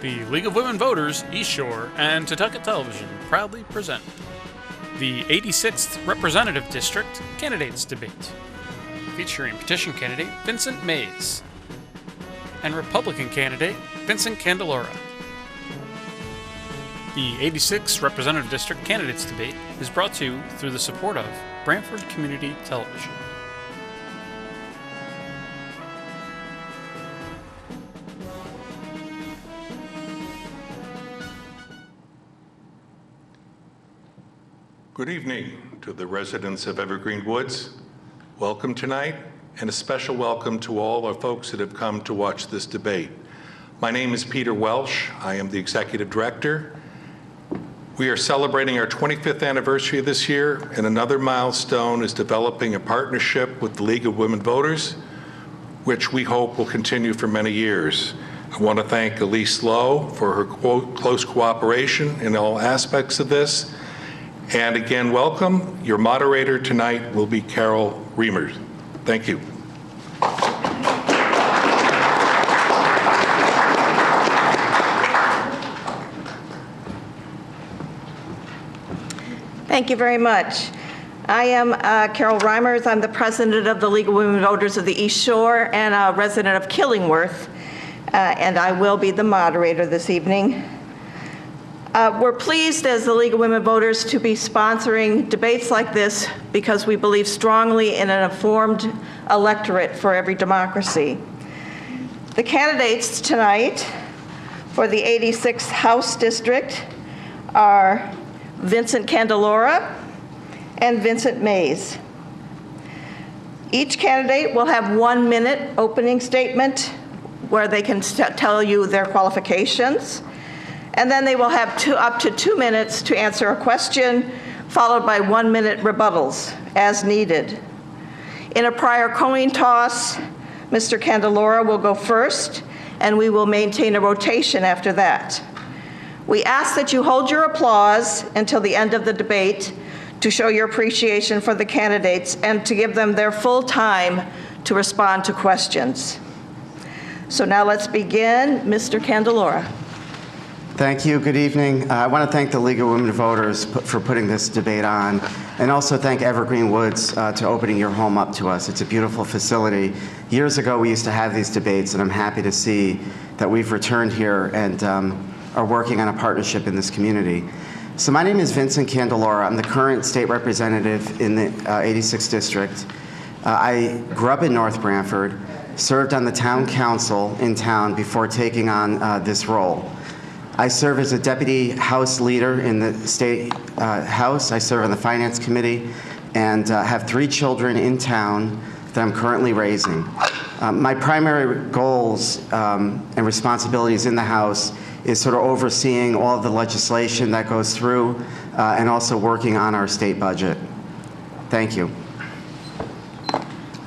The League of Women Voters, East Shore, and Tutucket Television proudly present the 86th Representative District Candidates Debate, featuring petition candidate Vincent Mays and Republican candidate Vincent Candelora. The 86th Representative District Candidates Debate is brought to you through the support of Brantford Community Television. Good evening to the residents of Evergreen Woods. Welcome tonight, and a special welcome to all our folks that have come to watch this debate. My name is Peter Welsh. I am the Executive Director. We are celebrating our 25th anniversary this year, and another milestone is developing a partnership with the League of Women Voters, which we hope will continue for many years. I want to thank Elise Lowe for her close cooperation in all aspects of this. And again, welcome. Your moderator tonight will be Carol Reimers. Thank you. Thank you very much. I am Carol Reimers. I'm the president of the League of Women Voters of the East Shore and a resident of Killingworth, and I will be the moderator this evening. We're pleased as the League of Women Voters to be sponsoring debates like this because we believe strongly in an informed electorate for every democracy. The candidates tonight for the 86th House District are Vincent Candelora and Vincent Mays. Each candidate will have 1 minute opening statement where they can tell you their qualifications. And then they will have up to 2 minutes to answer a question, followed by 1 minute rebuttals as needed. In a prior coin toss, Mr. Candelora will go first, and we will maintain a rotation after that. We ask that you hold your applause until the end of the debate to show your appreciation for the candidates and to give them their full time to respond to questions. So now let's begin. Mr. Candelora. Thank you. Good evening. I want to thank the League of Women Voters for putting this debate on, and also thank Evergreen Woods to opening your home up to us. It's a beautiful facility. Years ago, we used to have these debates, and I'm happy to see that we've returned here and are working on a partnership in this community. So my name is Vincent Candelora. I'm the current state representative in the 86th District. I grew up in North Brantford, served on the town council in town before taking on this role. I serve as a deputy House leader in the State House. I serve on the Finance Committee and have 3 children in town that I'm currently raising. My primary goals and responsibilities in the House is sort of overseeing all of the legislation that goes through and also working on our state budget. Thank you.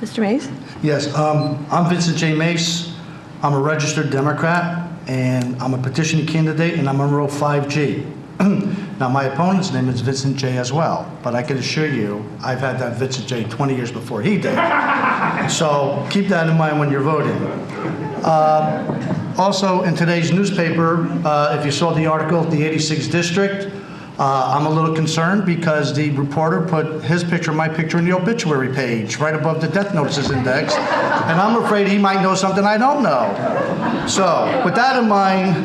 Mr. Mays? Yes, I'm Vincent J. Mace. I'm a registered Democrat, and I'm a petitioning candidate, and I'm on row 5G. Now, my opponent's name is Vincent J. as well, but I can assure you, I've had that Vincent J. 20 years before he did. So keep that in mind when you're voting. Also, in today's newspaper, if you saw the article, the 86th District, I'm a little concerned because the reporter put his picture, my picture, in the obituary page, right above the death notices index, and I'm afraid he might know something I don't know. So, with that in mind,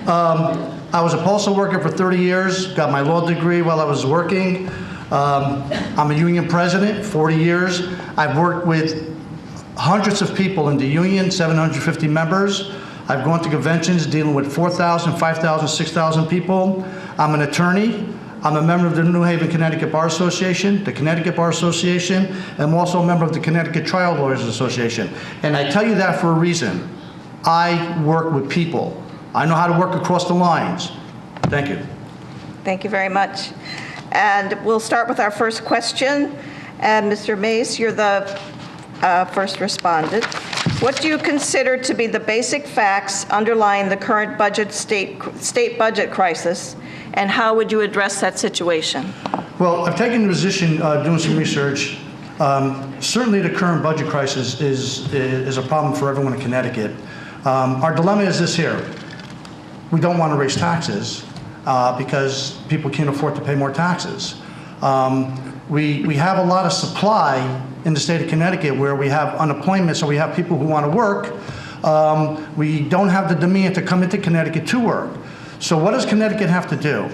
I was a postal worker for 30 years, got my law degree while I was working. I'm a union president, 40 years. I've worked with hundreds of people in the union, 750 members. I've gone to conventions dealing with 4,000, 5,000, 6,000 people. I'm an attorney. I'm a member of the New Haven, Connecticut Bar Association, the Connecticut Bar Association, and I'm also a member of the Connecticut Trial Lawyers Association. And I tell you that for a reason. I work with people. I know how to work across the lines. Thank you. Thank you very much. And we'll start with our first question. And Mr. Mace, you're the first respondent. What do you consider to be the basic facts underlying the current state budget crisis, and how would you address that situation? Well, I've taken the position doing some research. Certainly the current budget crisis is a problem for everyone in Connecticut. Our dilemma is this here. we don't want to raise taxes because people can't afford to pay more taxes. We have a lot of supply in the state of Connecticut where we have unemployment, so we have people who want to work. We don't have the demand to come into Connecticut to work. So what does Connecticut have to do?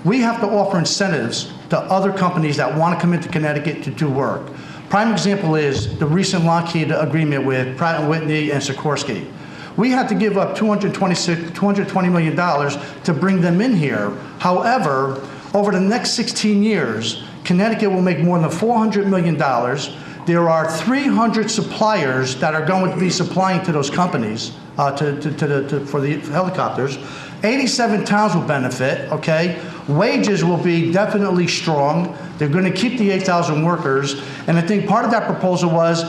We have to offer incentives to other companies that want to come into Connecticut to do work. Prime example is the recent Lockheed agreement with Pratt & Whitney and Sikorsky. We had to give up $220 million to bring them in here. However, over the next 16 years, Connecticut will make more than $400 million. There are 300 suppliers that are going to be supplying to those companies for the helicopters. 87 towns will benefit, okay? Wages will be definitely strong. They're going to keep the 8,000 workers. And I think part of that proposal was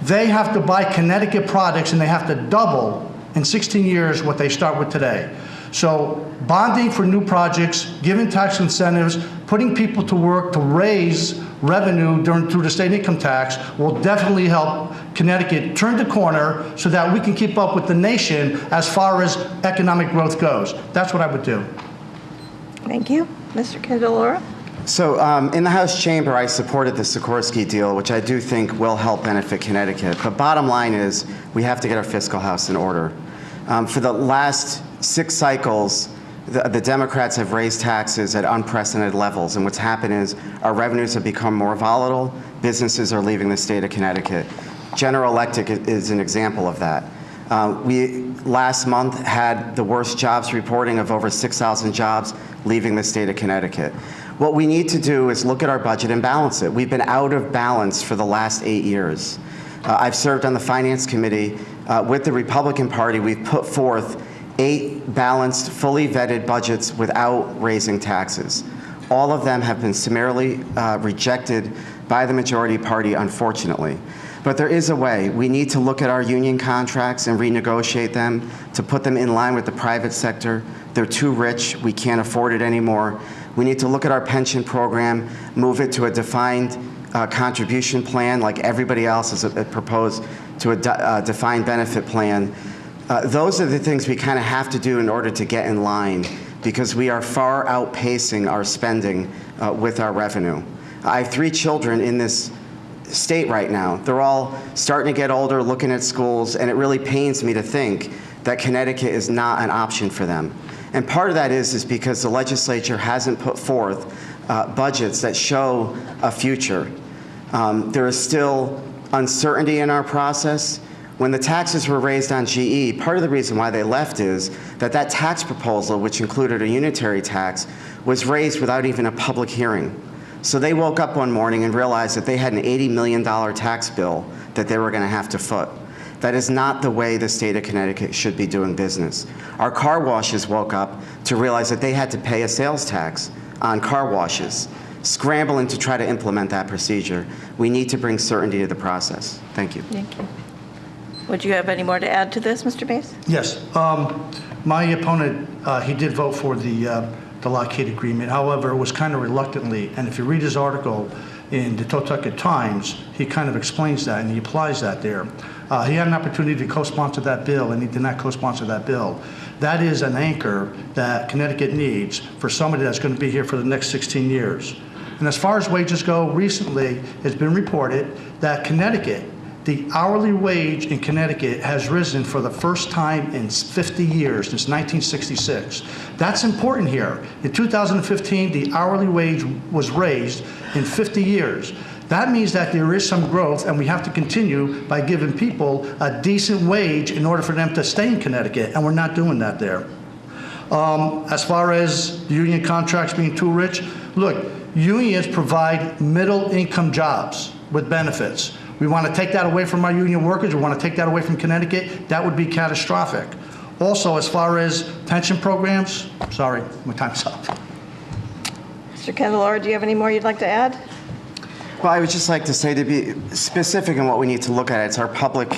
they have to buy Connecticut products and they have to double in 16 years what they start with today. So bonding for new projects, giving tax incentives, putting people to work to raise revenue through the state income tax will definitely help Connecticut turn the corner so that we can keep up with the nation as far as economic growth goes. That's what I would do. Thank you. Mr. Candelora? So in the House chamber, I supported the Sikorsky deal, which I do think will help benefit Connecticut. But bottom line is we have to get our fiscal house in order. For the last 6 cycles, the Democrats have raised taxes at unprecedented levels, and what's happened is our revenues have become more volatile. Businesses are leaving the state of Connecticut. General Electric is an example of that. We last month had the worst jobs reporting of over 6,000 jobs leaving the state of Connecticut. What we need to do is look at our budget and balance it. We've been out of balance for the last 8 years. I've served on the Finance Committee with the Republican Party. We've put forth 8 balanced, fully vetted budgets without raising taxes. All of them have been summarily rejected by the majority party, unfortunately. But there is a way. We need to look at our union contracts and renegotiate them to put them in line with the private sector. They're too rich. We can't afford it anymore. We need to look at our pension program, move it to a defined contribution plan like everybody else has proposed to a defined benefit plan. Those are the things we kind of have to do in order to get in line because we are far outpacing our spending with our revenue. I have 3 children in this state right now. They're all starting to get older, looking at schools, and it really pains me to think that Connecticut is not an option for them. And part of that is because the legislature hasn't put forth budgets that show a future. There is still uncertainty in our process. When the taxes were raised on GE, part of the reason why they left is that that tax proposal, which included a unitary tax, was raised without even a public hearing. So they woke up one morning and realized that they had an $80 million tax bill that they were going to have to foot. That is not the way the state of Connecticut should be doing business. Our car washes woke up to realize that they had to pay a sales tax on car washes, scrambling to try to implement that procedure. We need to bring certainty to the process. Thank you. Thank you. Would you have any more to add to this, Mr. Bass? Yes. My opponent, he did vote for the Lockheed agreement. However, it was kind of reluctantly. And if you read his article in the Totucket Times, he kind of explains that and he applies that there. He had an opportunity to co-sponsor that bill, and he did not co-sponsor that bill. That is an anchor that Connecticut needs for somebody that's going to be here for the next 16 years. And as far as wages go, recently it's been reported that Connecticut, the hourly wage in Connecticut has risen for the first time in 50 years, since 1966. That's important here. In 2015, the hourly wage was raised in 50 years. That means that there is some growth, and we have to continue by giving people a decent wage in order for them to stay in Connecticut, and we're not doing that there. As far as the union contracts being too rich, look, unions provide middle-income jobs with benefits. We want to take that away from our union workers. We want to take that away from Connecticut. That would be catastrophic. Also, as far as pension programs, sorry, my time's up. Mr. Candelora, do you have any more you'd like to add? Well, I would just like to say, to be specific in what we need to look at, it's our public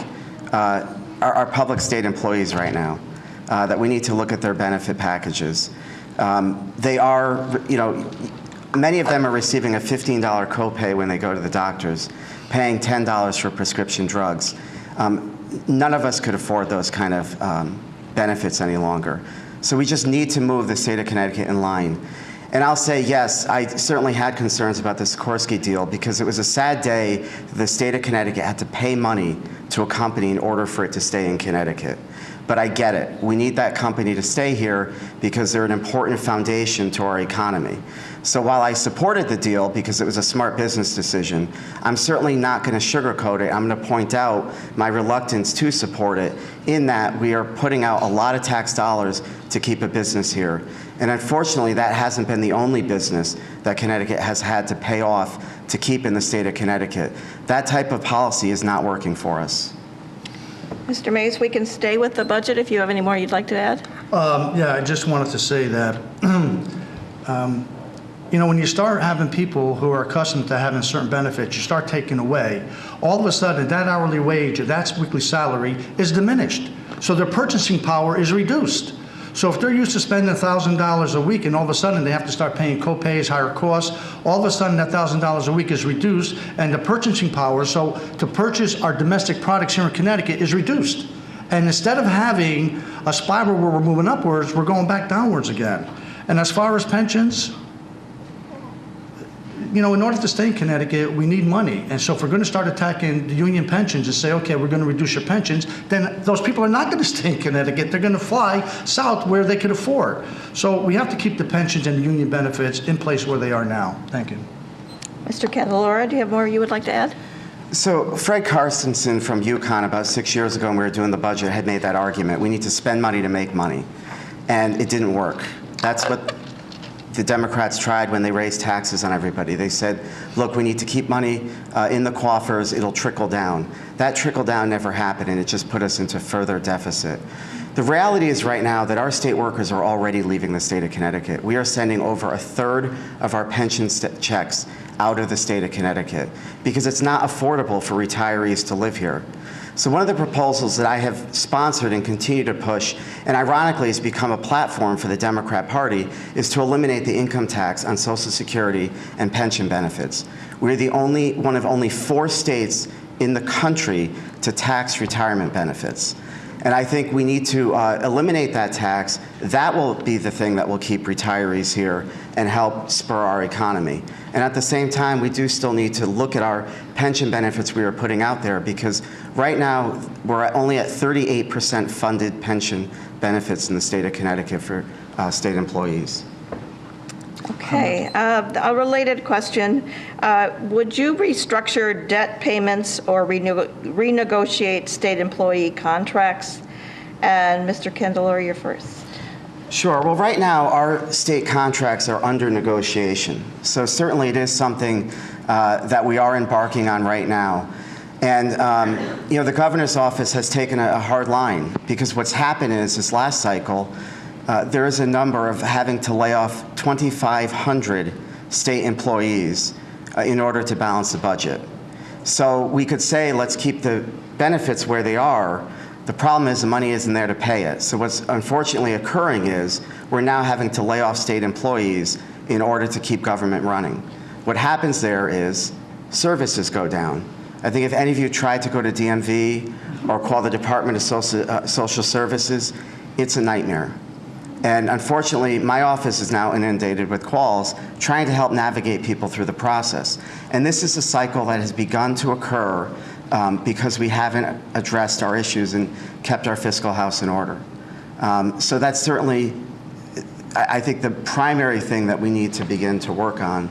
state employees right now that we need to look at their benefit packages. They are, many of them are receiving a $15 copay when they go to the doctors, paying $10 for prescription drugs. None of us could afford those kind of benefits any longer. So we just need to move the state of Connecticut in line. And I'll say, yes, I certainly had concerns about the Sikorsky deal because it was a sad day that the state of Connecticut had to pay money to a company in order for it to stay in Connecticut. But I get it. We need that company to stay here because they're an important foundation to our economy. So while I supported the deal because it was a smart business decision, I'm certainly not going to sugarcoat it. I'm going to point out my reluctance to support it in that we are putting out a lot of tax dollars to keep a business here. And unfortunately, that hasn't been the only business that Connecticut has had to pay off to keep in the state of Connecticut. That type of policy is not working for us. Mr. Mays, we can stay with the budget if you have any more you'd like to add. Yeah, I just wanted to say that, you know, when you start having people who are accustomed to having certain benefits, you start taking away, all of a sudden that hourly wage or that weekly salary is diminished. So their purchasing power is reduced. So if they're used to spending $1,000 a week and all of a sudden they have to start paying co-pays, higher costs, all of a sudden that $1,000 a week is reduced and the purchasing power, so to purchase our domestic products here in Connecticut is reduced. And instead of having a spiral where we're moving upwards, we're going back downwards again. And as far as pensions, you know, in order to stay in Connecticut, we need money. And so if we're going to start attacking the union pensions and say, okay, we're going to reduce your pensions, then those people are not going to stay in Connecticut. They're going to fly south where they can afford. So we have to keep the pensions and the union benefits in place where they are now. Thank you. Mr. Candelora, do you have more you would like to add? So Fred Carstensen from UConn about 6 years ago when we were doing the budget had made that argument. We need to spend money to make money. And it didn't work. That's what the Democrats tried when they raised taxes on everybody. They said, look, we need to keep money in the coffers, it'll trickle down. That trickle down never happened, and it just put us into further deficit. The reality is right now that our state workers are already leaving the state of Connecticut. We are sending over a third of our pension checks out of the state of Connecticut because it's not affordable for retirees to live here. So one of the proposals that I have sponsored and continue to push, and ironically has become a platform for the Democrat Party, is to eliminate the income tax on Social Security and pension benefits. We're the one of only 4 states in the country to tax retirement benefits. And I think we need to eliminate that tax. That will be the thing that will keep retirees here and help spur our economy. And at the same time, we do still need to look at our pension benefits we are putting out there because right now we're only at 38% funded pension benefits in the state of Connecticut for state employees. Okay, a related question. Would you restructure debt payments or renegotiate state employee contracts? And Mr. Candelora, you're first. Sure. Well, right now, our state contracts are under negotiation. So certainly it is something that we are embarking on right now. And, you know, the governor's office has taken a hard line because what's happened is this last cycle, there is a number of having to lay off 2,500 state employees in order to balance the budget. So we could say, let's keep the benefits where they are. The problem is the money isn't there to pay it. So what's unfortunately occurring is we're now having to lay off state employees in order to keep government running. What happens there is services go down. I think if any of you tried to go to DMV or call the Department of Social Services, it's a nightmare. And unfortunately, my office is now inundated with calls trying to help navigate people through the process. And this is a cycle that has begun to occur because we haven't addressed our issues and kept our fiscal house in order. So that's certainly, I think, the primary thing that we need to begin to work on,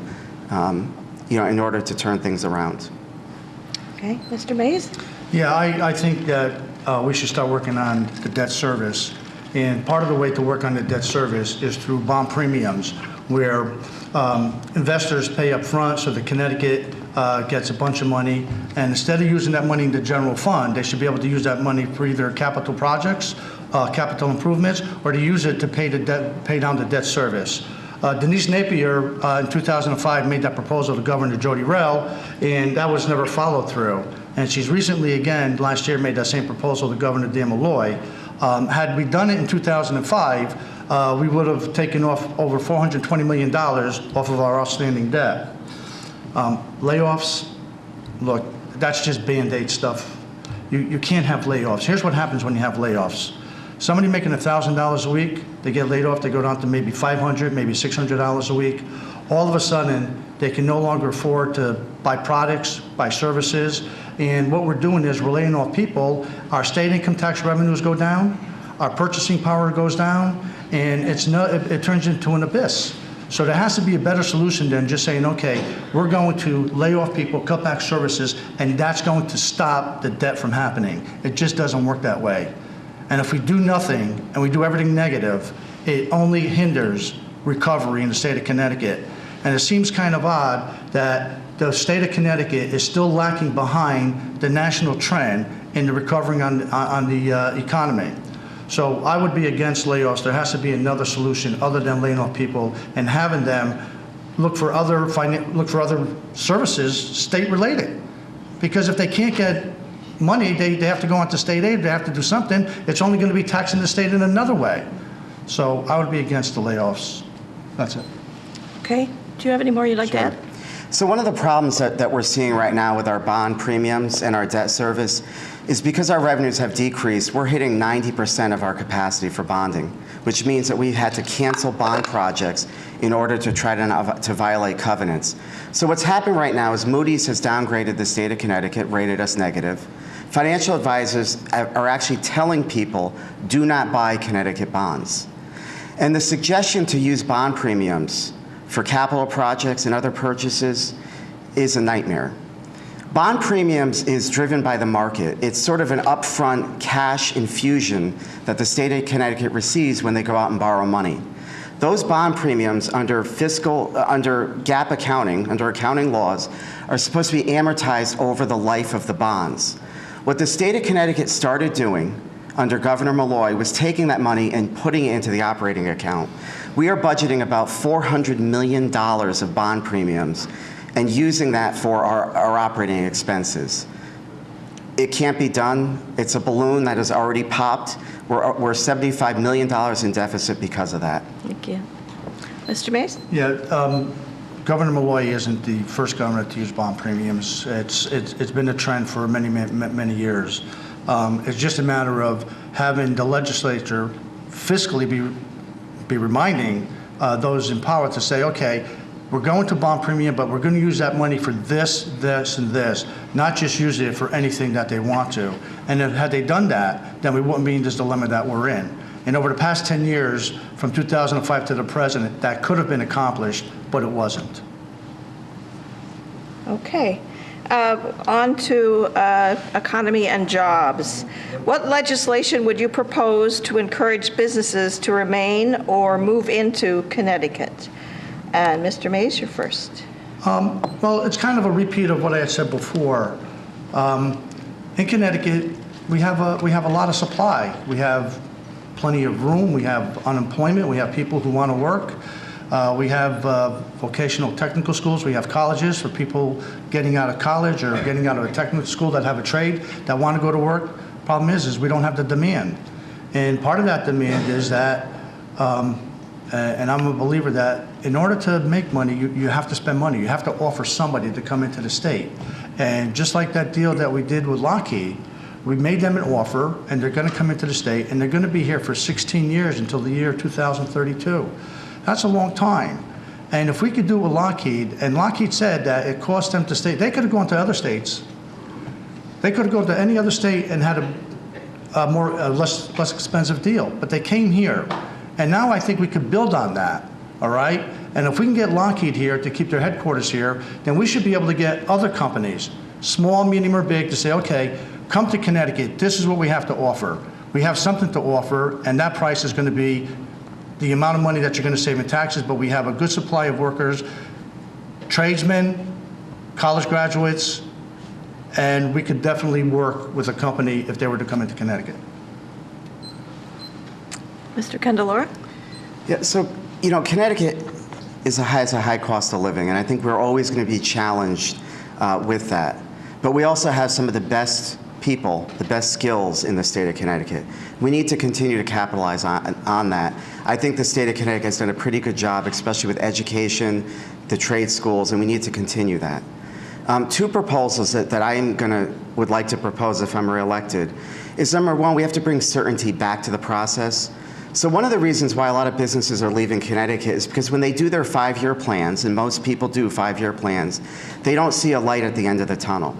you know, in order to turn things around. Okay, Mr. Mays? Yeah, I think that we should start working on the debt service. And part of the way to work on the debt service is through bond premiums, where investors pay up front so that Connecticut gets a bunch of money. And instead of using that money in the general fund, they should be able to use that money for either capital projects, capital improvements, or to use it to pay down the debt service. Denise Napier in 2005 made that proposal to Governor Jody Rell, and that was never followed through. And she's recently, again, last year made that same proposal to Governor Dan Malloy. Had we done it in 2005, we would have taken off over $420 million off of our outstanding debt. Layoffs, look, that's just Band-Aid stuff. You can't have layoffs. Here's what happens when you have layoffs. Somebody making $1,000 a week, they get laid off, they go down to maybe $500, maybe $600 a week. All of a sudden, they can no longer afford to buy products, buy services, and what we're doing is we're laying off people. Our state income tax revenues go down, our purchasing power goes down, and it turns into an abyss. So there has to be a better solution than just saying, okay, we're going to lay off people, cut back services, and that's going to stop the debt from happening. It just doesn't work that way. And if we do nothing and we do everything negative, it only hinders recovery in the state of Connecticut. And it seems kind of odd that the state of Connecticut is still lacking behind the national trend in the recovering on the economy. So I would be against layoffs. There has to be another solution other than laying off people and having them look for other services state-related. Because if they can't get money, they have to go on to state aid, they have to do something. It's only going to be taxing the state in another way. So I would be against the layoffs. That's it. Okay. Do you have any more you'd like to add? So one of the problems that we're seeing right now with our bond premiums and our debt service is because our revenues have decreased, we're hitting 90% of our capacity for bonding, which means that we've had to cancel bond projects in order to try to violate covenants. So what's happening right now is Moody's has downgraded the state of Connecticut, rated us negative. Financial advisors are actually telling people, do not buy Connecticut bonds. And the suggestion to use bond premiums for capital projects and other purchases is a nightmare. Bond premiums is driven by the market. It's sort of an upfront cash infusion that the state of Connecticut receives when they go out and borrow money. Those bond premiums under GAAP accounting, under accounting laws, are supposed to be amortized over the life of the bonds. What the state of Connecticut started doing under Governor Malloy was taking that money and putting it into the operating account. We are budgeting about $400 million of bond premiums and using that for our operating expenses. It can't be done. It's a balloon that has already popped. We're $75 million in deficit because of that. Thank you. Mr. Mays? Yeah, Governor Malloy isn't the first governor to use bond premiums. It's been a trend for many years. It's just a matter of having the legislature fiscally be reminding those in power to say, okay, we're going to bond premium, but we're going to use that money for this, this, and this, not just use it for anything that they want to. And if, had they done that, then we wouldn't be in this dilemma that we're in. And over the past 10 years, from 2005 to the present, that could have been accomplished, but it wasn't. Okay. On to economy and jobs. What legislation would you propose to encourage businesses to remain or move into Connecticut? And Mr. Mays, you're first. Well, it's kind of a repeat of what I had said before. In Connecticut, we have a lot of supply. We have plenty of room. We have unemployment. We have people who want to work. We have vocational technical schools. We have colleges for people getting out of college or getting out of a technical school that have a trade that want to go to work. Problem is we don't have the demand. And part of that demand is that, and I'm a believer that in order to make money, you have to spend money. You have to offer somebody to come into the state. And just like that deal that we did with Lockheed, we made them an offer, and they're going to come into the state, and they're going to be here for 16 years until the year 2032. That's a long time. And if we could do with Lockheed, and Lockheed said that it cost them to stay, they could have gone to other states. They could have gone to any other state and had a less expensive deal, but they came here. And now I think we could build on that, all right? And if we can get Lockheed here to keep their headquarters here, then we should be able to get other companies, small, medium, or big, to say, okay, come to Connecticut. This is what we have to offer. We have something to offer, and that price is going to be the amount of money that you're going to save in taxes, but we have a good supply of workers, tradesmen, college graduates, and we could definitely work with a company if they were to come into Connecticut. Mr. Candelora? Yeah, so, Connecticut has a high cost of living, and I think we're always going to be challenged with that. But we also have some of the best people, the best skills in the state of Connecticut. We need to continue to capitalize on that. I think the state of Connecticut has done a pretty good job, especially with education, the trade schools, and we need to continue that. Two proposals that I am going to would like to propose if I'm reelected is, number one, we have to bring certainty back to the process. So one of the reasons why a lot of businesses are leaving Connecticut is because when they do their 5-year plans, and most people do 5-year plans, they don't see a light at the end of the tunnel.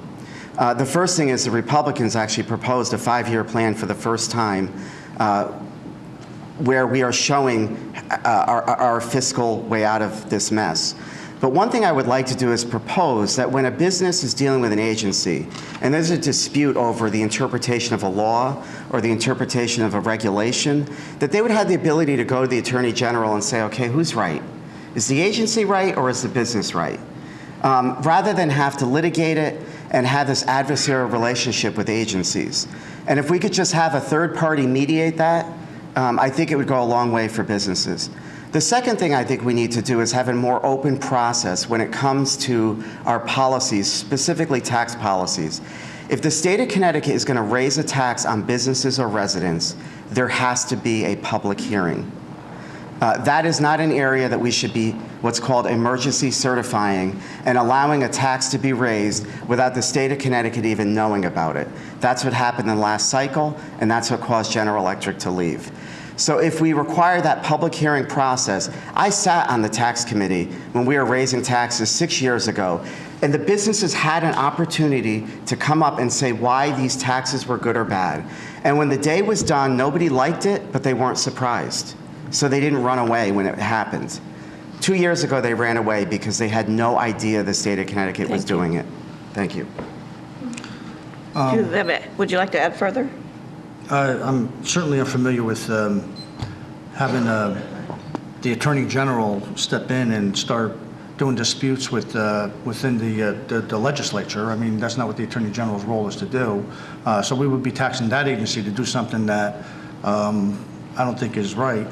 The first thing is the Republicans actually proposed a 5-year plan for the first time where we are showing our fiscal way out of this mess. But one thing I would like to do is propose that when a business is dealing with an agency and there's a dispute over the interpretation of a law or the interpretation of a regulation, that they would have the ability to go to the Attorney General and say, okay, who's right? Is the agency right or is the business right? Rather than have to litigate it and have this adversarial relationship with agencies. And if we could just have a third party mediate that, I think it would go a long way for businesses. The second thing I think we need to do is have a more open process when it comes to our policies, specifically tax policies. If the state of Connecticut is going to raise a tax on businesses or residents, there has to be a public hearing. That is not an area that we should be what's called emergency certifying and allowing a tax to be raised without the state of Connecticut even knowing about it. That's what happened in the last cycle, and that's what caused General Electric to leave. So if we require that public hearing process, I sat on the tax committee when we were raising taxes 6 years ago, and the businesses had an opportunity to come up and say why these taxes were good or bad. And when the day was done, nobody liked it, but they weren't surprised. So they didn't run away when it happened. 2 years ago, they ran away because they had no idea the state of Connecticut was doing it. Thank you. Would you like to add further? I'm certainly unfamiliar with having the Attorney General step in and start doing disputes with within the legislature. I mean, that's not what the Attorney General's role is to do. So we would be taxing that agency to do something that I don't think is right.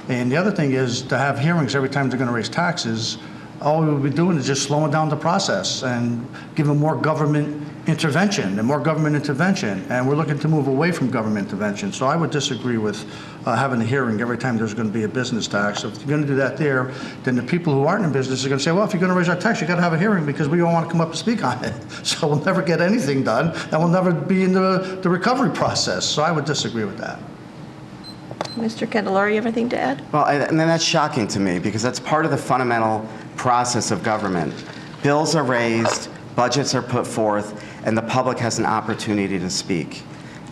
And the other thing is to have hearings every time they're going to raise taxes. All we would be doing is just slowing down the process and giving more government intervention and more government intervention. And we're looking to move away from government intervention. So I would disagree with having a hearing every time there's going to be a business tax. So if you're going to do that there, then the people who aren't in business are going to say, well, if you're going to raise our tax, you got to have a hearing because we don't want to come up and speak on it. So we'll never get anything done, and we'll never be in the recovery process. So I would disagree with that. Mr. Candelora, you have anything to add? Well, and then that's shocking to me because that's part of the fundamental process of government. Bills are raised, budgets are put forth, and the public has an opportunity to speak.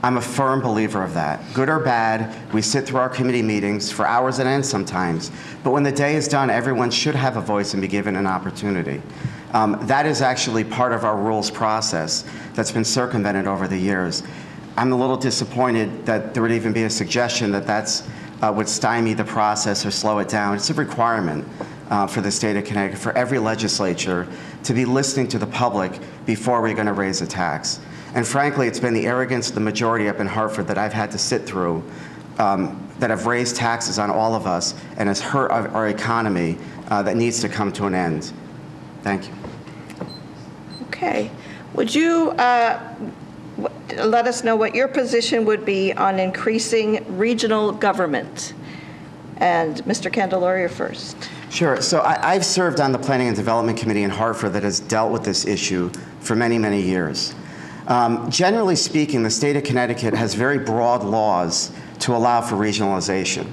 I'm a firm believer of that. Good or bad, we sit through our committee meetings for hours on end sometimes, but when the day is done, everyone should have a voice and be given an opportunity. That is actually part of our rules process that's been circumvented over the years. I'm a little disappointed that there would even be a suggestion that that's would stymie the process or slow it down. It's a requirement for the state of Connecticut, for every legislature, to be listening to the public before we're going to raise a tax. And frankly, it's been the arrogance of the majority up in Hartford that I've had to sit through that have raised taxes on all of us and has hurt our economy that needs to come to an end. Thank you. Okay. Would you let us know what your position would be on increasing regional government? And Mr. Candelora, you're first. Sure. So I've served on the Planning and Development Committee in Hartford that has dealt with this issue for many, many years. Generally speaking, the state of Connecticut has very broad laws to allow for regionalization.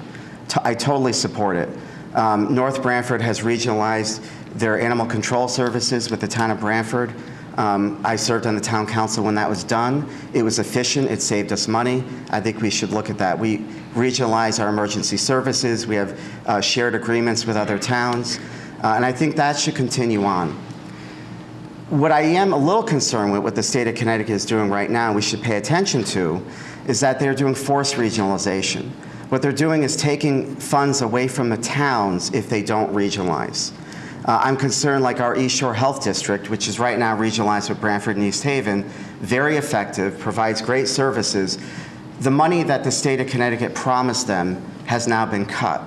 I totally support it. North Branford has regionalized their animal control services with the town of Branford. I served on the town council when that was done. It was efficient. It saved us money. I think we should look at that. We regionalize our emergency services. We have shared agreements with other towns. And I think that should continue on. What I am a little concerned with what the state of Connecticut is doing right now, we should pay attention to, is that they're doing forced regionalization. What they're doing is taking funds away from the towns if they don't regionalize. I'm concerned, like our East Shore Health District, which is right now regionalized with Branford and East Haven, very effective, provides great services. The money that the state of Connecticut promised them has now been cut.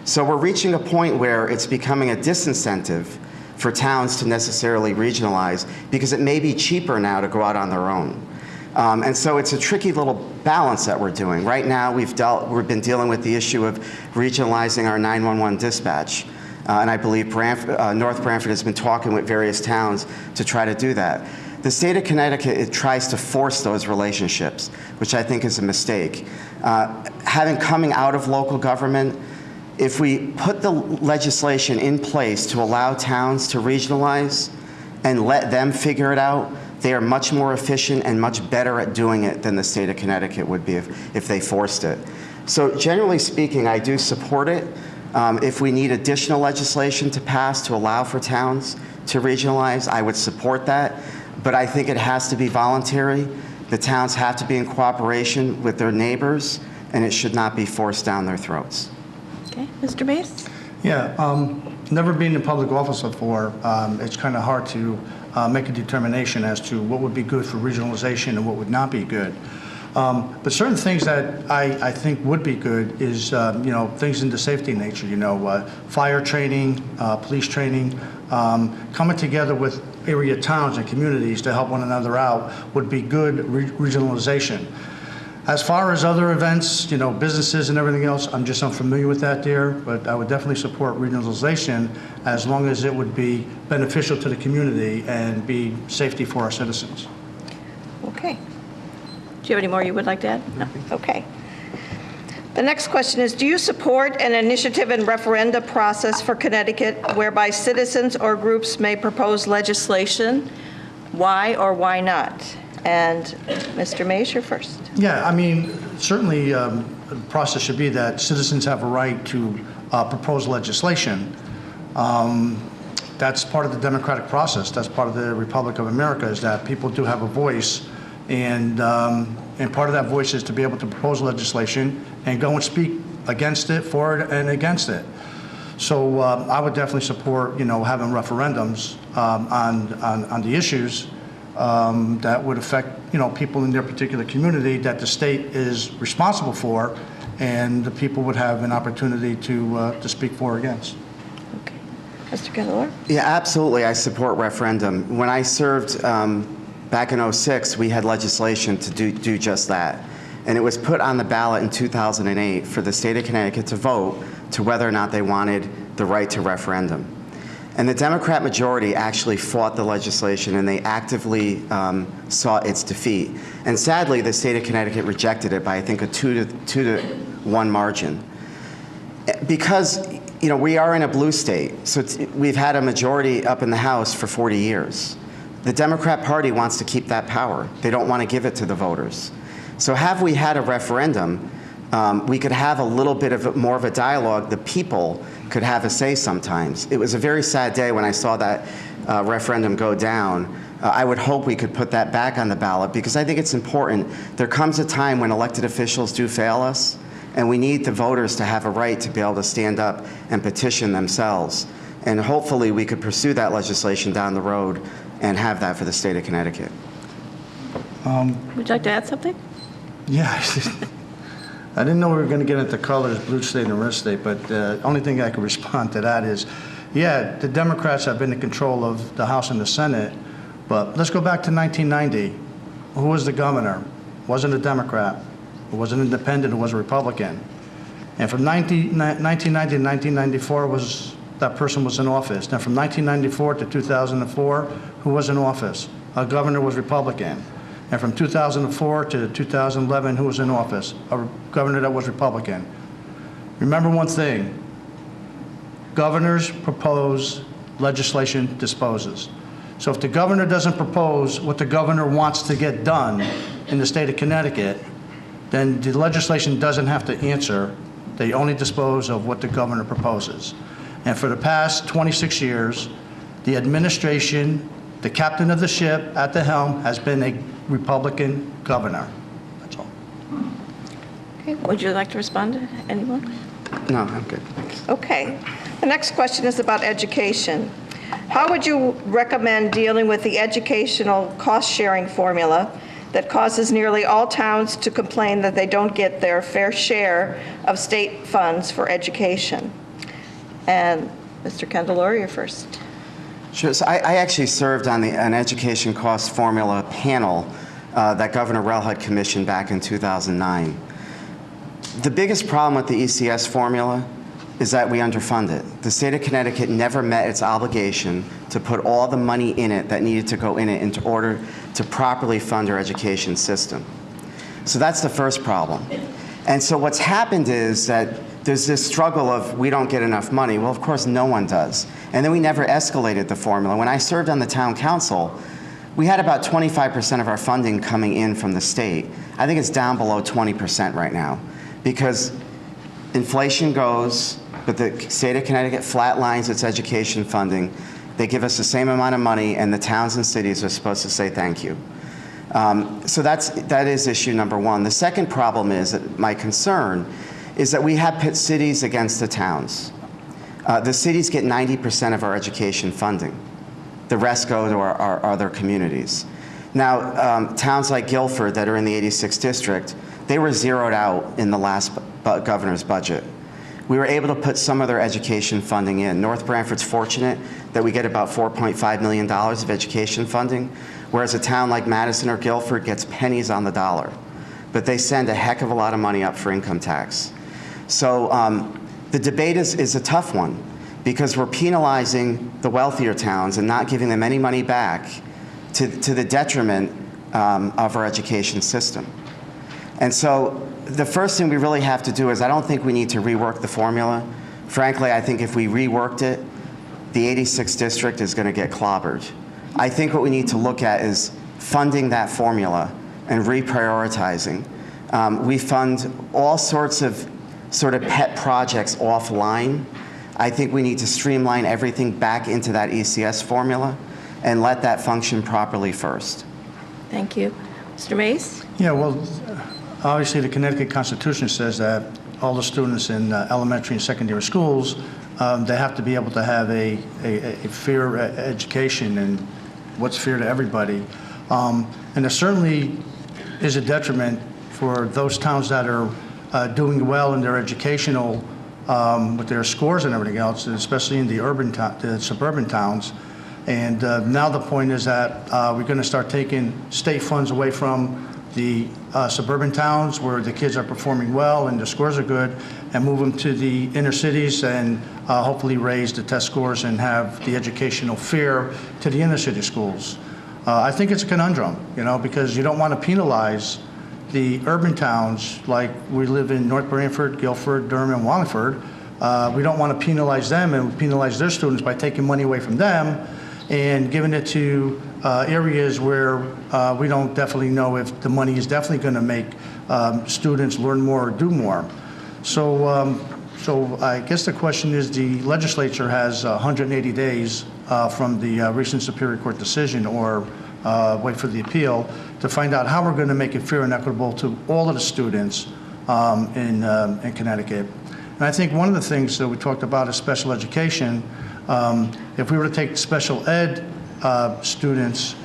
So we're reaching a point where it's becoming a disincentive for towns to necessarily regionalize because it may be cheaper now to go out on their own. And so it's a tricky little balance that we're doing. Right now, we've been dealing with the issue of regionalizing our 911 dispatch. And I believe North Branford has been talking with various towns to try to do that. The state of Connecticut, it tries to force those relationships, which I think is a mistake. Having coming out of local government, if we put the legislation in place to allow towns to regionalize and let them figure it out, they are much more efficient and much better at doing it than the state of Connecticut would be if they forced it. So generally speaking, I do support it. If we need additional legislation to pass to allow for towns to regionalize, I would support that. But I think it has to be voluntary. The towns have to be in cooperation with their neighbors, and it should not be forced down their throats. Okay, Mr. Mace? Yeah, never been in public office before, it's kind of hard to make a determination as to what would be good for regionalization and what would not be good. But certain things that I think would be good is, things in the safety nature, fire training, police training, coming together with area towns and communities to help one another out would be good regionalization. As far as other events, businesses and everything else, I'm just unfamiliar with that there, but I would definitely support regionalization as long as it would be beneficial to the community and be safety for our citizens. Okay. Do you have any more you would like to add? No. Okay. The next question is, do you support an initiative and referenda process for Connecticut whereby citizens or groups may propose legislation? Why or why not? And Mr. Mays, you're first. Yeah, I mean, certainly the process should be that citizens have a right to propose legislation. That's part of the democratic process. That's part of the Republic of America, is that people do have a voice. And part of that voice is to be able to propose legislation and go and speak against it, for it, and against it. So I would definitely support, having referendums on the issues that would affect, people in their particular community that the state is responsible for, and the people would have an opportunity to speak for or against. Okay. Mr. Candelora? Yeah, absolutely. I support referendum. When I served back in '06, we had legislation to do just that. And it was put on the ballot in 2008 for the state of Connecticut to vote to whether or not they wanted the right to referendum. And the Democrat majority actually fought the legislation, and they actively sought its defeat. And sadly, the state of Connecticut rejected it by, I think, a 2-1 margin. Because, we are in a blue state, so we've had a majority up in the House for 40 years. The Democrat Party wants to keep that power. They don't want to give it to the voters. So have we had a referendum, we could have a little bit more of a dialogue. The people could have a say sometimes. It was a very sad day when I saw that referendum go down. I would hope we could put that back on the ballot, because I think it's important. There comes a time when elected officials do fail us, and we need the voters to have a right to be able to stand up and petition themselves. And hopefully we could pursue that legislation down the road and have that for the state of Connecticut. Would you like to add something? Yeah, I didn't know we were going to get into colors, blue state and red state, but the only thing I could respond to that is, yeah, the Democrats have been in control of the House and the Senate, but let's go back to 1990. Who was the governor? Wasn't a Democrat. It was an independent. It was a Republican. And from 1990 to 1994, that person was in office. Then from 1994 to 2004, who was in office? A governor was Republican. And from 2004 to 2011, who was in office? A governor that was Republican. Remember one thing: governors propose, legislation disposes. So if the governor doesn't propose what the governor wants to get done in the state of Connecticut, then the legislation doesn't have to answer. They only dispose of what the governor proposes. And for the past 26 years, the administration, the captain of the ship at the helm, has been a Republican governor. That's all. Okay. Would you like to respond to anyone? No, I'm good. Thanks. Okay. The next question is about education. How would you recommend dealing with the educational cost-sharing formula that causes nearly all towns to complain that they don't get their fair share of state funds for education? And Mr. Candelora, you're first. Sure. So I actually served on an education cost formula panel that Governor Rell had commissioned back in 2009. The biggest problem with the ECS formula is that we underfund it. The state of Connecticut never met its obligation to put all the money in it that needed to go in it in order to properly fund our education system. So that's the first problem. And so what's happened is that there's this struggle of we don't get enough money. Well, of course, no one does. And then we never escalated the formula. When I served on the town council, we had about 25% of our funding coming in from the state. I think it's down below 20% right now because inflation goes, but the state of Connecticut flatlines its education funding. They give us the same amount of money, and the towns and cities are supposed to say thank you. So that is issue number one. The second problem is that my concern is that we have pit cities against the towns. The cities get 90% of our education funding. The rest go to our other communities. Now, towns like Guilford that are in the 86th district, they were zeroed out in the last governor's budget. We were able to put some of their education funding in. North Branford's fortunate that we get about $4.5 million of education funding, whereas a town like Madison or Guilford gets pennies on the dollar. But they send a heck of a lot of money up for income tax. So the debate is a tough one because we're penalizing the wealthier towns and not giving them any money back to the detriment of our education system. And so the first thing we really have to do is I don't think we need to rework the formula. Frankly, I think if we reworked it, the 86th district is going to get clobbered. I think what we need to look at is funding that formula and reprioritizing. We fund all sorts of sort of pet projects offline. I think we need to streamline everything back into that ECS formula and let that function properly first. Thank you. Mr. Mace? Yeah, well, obviously the Connecticut Constitution says that all the students in elementary and secondary schools, they have to be able to have a fair education, and what's fair to everybody. And there certainly is a detriment for those towns that are doing well in their educational, with their scores and everything else, especially in the suburban towns. And now the point is that we're going to start taking state funds away from the suburban towns where the kids are performing well and the scores are good, and move them to the inner cities and hopefully raise the test scores and have the educational fare to the inner city schools. I think it's a conundrum, because you don't want to penalize the urban towns like we live in North Branford, Guilford, Durham, and Wallingford. We don't want to penalize them and penalize their students by taking money away from them and giving it to areas where we don't definitely know if the money is definitely going to make students learn more or do more. So I guess the question is the legislature has 180 days from the recent Superior Court decision or wait for the appeal to find out how we're going to make it fair and equitable to all of the students in Connecticut. And I think one of the things that we talked about is special education. If we were to take special ed students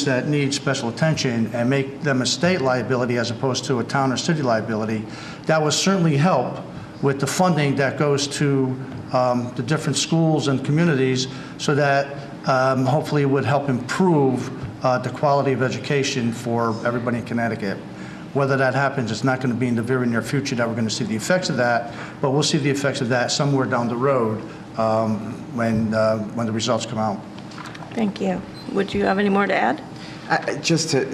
that need special attention and make them a state liability as opposed to a town or city liability, that would certainly help with the funding that goes to the different schools and communities so that hopefully it would help improve the quality of education for everybody in Connecticut. Whether that happens, it's not going to be in the very near future that we're going to see the effects of that, but we'll see the effects of that somewhere down the road when the results come out. Thank you. Would you have any more to add? Just to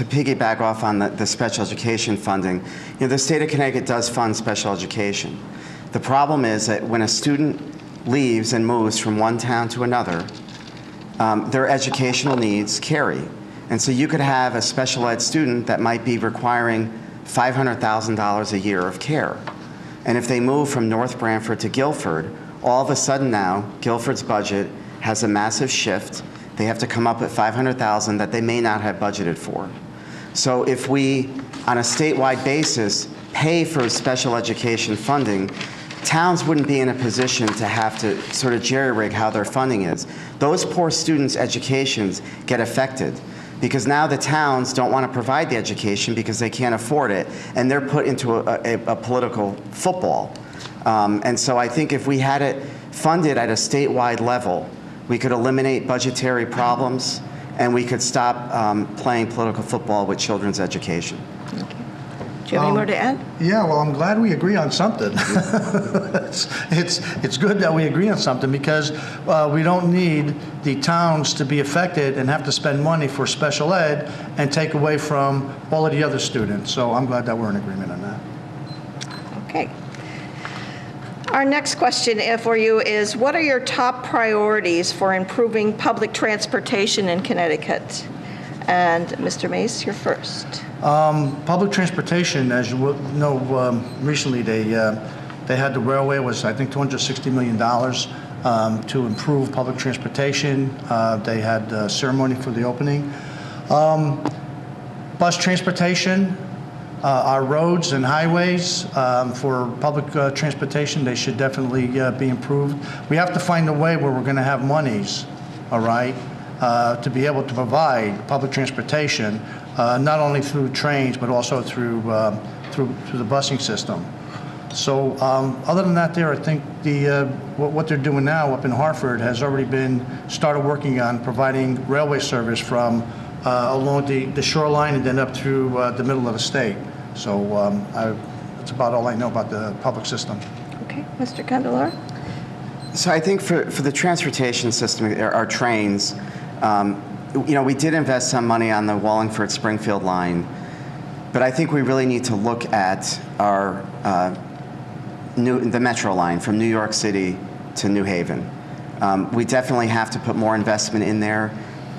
piggyback off on the special education funding, the state of Connecticut does fund special education. The problem is that when a student leaves and moves from one town to another, their educational needs carry. And so you could have a special ed student that might be requiring $500,000 a year of care. And if they move from North Branford to Guilford, all of a sudden now, Guilford's budget has a massive shift. They have to come up with $500,000 that they may not have budgeted for. So if we, on a statewide basis, pay for special education funding, towns wouldn't be in a position to have to sort of jerry-rig how their funding is. Those poor students' educations get affected because now the towns don't want to provide the education because they can't afford it, and they're put into a political football. And so I think if we had it funded at a statewide level, we could eliminate budgetary problems, and we could stop playing political football with children's education. Do you have any more to add? Yeah, well, I'm glad we agree on something. It's good that we agree on something because we don't need the towns to be affected and have to spend money for special ed and take away from all of the other students. So I'm glad that we're in agreement on that. Okay. Our next question for you is, what are your top priorities for improving public transportation in Connecticut? And Mr. Mace, you're first. Public transportation, as you know, recently they had the railway was, I think, $260 million to improve public transportation. They had a ceremony for the opening. Bus transportation, our roads and highways for public transportation, they should definitely be improved. We have to find a way where we're going to have monies, all right, to be able to provide public transportation, not only through trains, but also through the busing system. So other than that there, I think what they're doing now up in Hartford has already started working on providing railway service from along the shoreline and then up through the middle of the state. So that's about all I know about the public system. Okay, Mr. Candelora? So I think for the transportation system, our trains, we did invest some money on the Wallingford-Springfield line, but I think we really need to look at our the Metro line from New York City to New Haven. We definitely have to put more investment in there.